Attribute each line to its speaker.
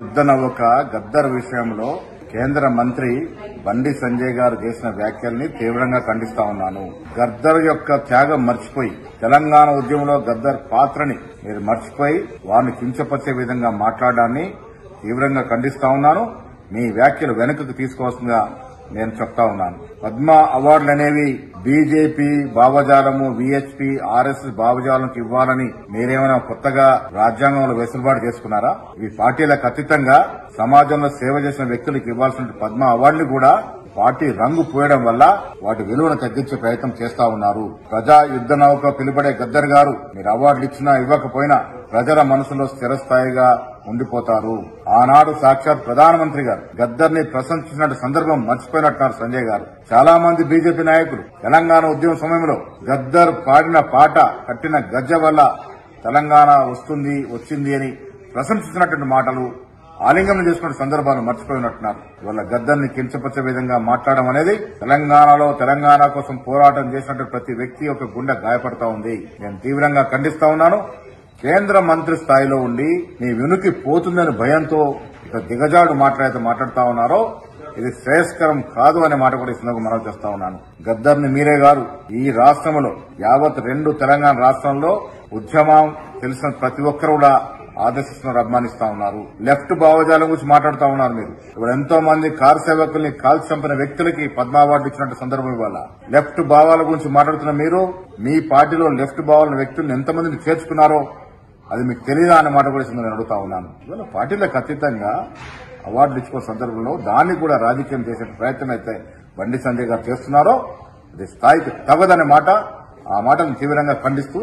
Speaker 1: యుద్ధ నౌక గద్దర్ విషయంలో కేంద్ర మంత్రి బండి సంజయ్ గారు చేసిన వ్యాఖ్యల్ని తీవ్రంగా ఖండిస్తా ఉన్నాను. గద్దర్ యొక్క త్యాగం మర్చిపోయి తెలంగాణ ఉద్యమంలో గద్దర్ పాత్రని మీరు మర్చిపోయి వారిని కించపరిచే విధంగా మాట్లాడడాన్ని తీవ్రంగా ఖండిస్తా ఉన్నాను. మీ వ్యాఖ్యలు వెనుకకు తీసుకోవాల్సిందిగా నేను చెప్తా ఉన్నాను. పద్మ అవార్డులు అనేవి బీజేపీ భావజాలము, వీహెచ్పీ, ఆర్ఎస్ఎస్ భావజాలంకి ఇవ్వాలని మీరేమైనా కొత్తగా రాజ్యాంగంలో వెసులుబాటు చేసుకున్నారా? ఈ పార్టీలకు అతీతంగా సమాజంలో సేవ చేసిన వ్యక్తులకు ఇవ్వాల్సిన పద్మ అవార్డులు కూడా పార్టీ రంగు పోయడం వల్ల వాటి విలువను తగ్గించే ప్రయత్నం చేస్తా ఉన్నారు. ప్రజా యుద్ధ నౌక పిలుపడే గద్దర్ గారు మీరు అవార్డులు ఇచ్చినా ఇవ్వకపోయినా ప్రజల మనసులో స్థిరస్థాయిగా ఉండిపోతారు. ఆనాడు సాక్షాత్ ప్రధానమంత్రి గారు గద్దర్ ని ప్రశంసించిన సందర్భం మర్చిపోయినట్టున్నారు సంజయ్ గారు. చాలా మంది బీజేపీ నాయకులు తెలంగాణ ఉద్యమ సమయంలో గద్దర్ పాడిన పాట, కట్టిన గజ్జ వల్ల తెలంగాణ వచ్చింది అని ప్రశంసించినటువంటి మాటలు, ఆలింగనం చేసుకున్న సందర్భాలు మర్చిపోయినట్టున్నారు. ఇవాళ గద్దర్ని కించపరిచే విధంగా మాట్లాడడం అనేది తెలంగాణ కోసం పోరాటం చేసినట్టు ప్రతి వ్యక్తి యొక్క గుండె గాయపడతా ఉంది. నేను తీవ్రంగా ఖండిస్తా ఉన్నాను. కేంద్ర మంత్రి స్థాయిలో ఉండి మీ వెనుకి పోతుందని భయంతో ఇక దిగజాడు మాట్లాడుతా ఉన్నారో ఇది శ్రేయస్కరం కాదు అనే మాట కూడా ఈ సందర్భంగా మనవి చేస్తా ఉన్నాను. గద్దర్ని మీరే గారు ఈ రాష్ట్రంలో యావత్ 2 తెలంగాణ రాష్ట్రంలో ఉద్యమం తెలిసిన ప్రతి ఒక్కరు కూడా ఆదర్శిస్తున్నారు, అభిమానిస్తా ఉన్నారు. లెఫ్ట్ భావజాలం గురించి మాట్లాడుతా ఉన్నారు. మీరు ఇప్పుడు ఎంతో మంది కారు సేవకుల్ని కాల్చి చంపిన వ్యక్తులకి పద్మ అవార్డు ఇచ్చినట్టు సందర్భం ఇవాళ లెఫ్ట్ భావాల గురించి మాట్లాడుతున్న మీరు మీ పార్టీలో లెఫ్ట్ భావాల వ్యక్తులను ఎంతమందిని చేర్చుకున్నారో అది మీకు తెలియదా అనే మాట కూడా నేను అడుగుతా ఉన్నాను. ఇవాళ పార్టీలకు అతీతంగా అవార్డులు ఇచ్చుకున్న సందర్భంలో దాన్ని కూడా రాజకీయం చేసే ప్రయత్నం అయితే బండి సంజయ్ గారు చేస్తున్నారో అది స్థాయికి తగదనే మాట, ఆ మాటను తీవ్రంగా ఖండిస్తూ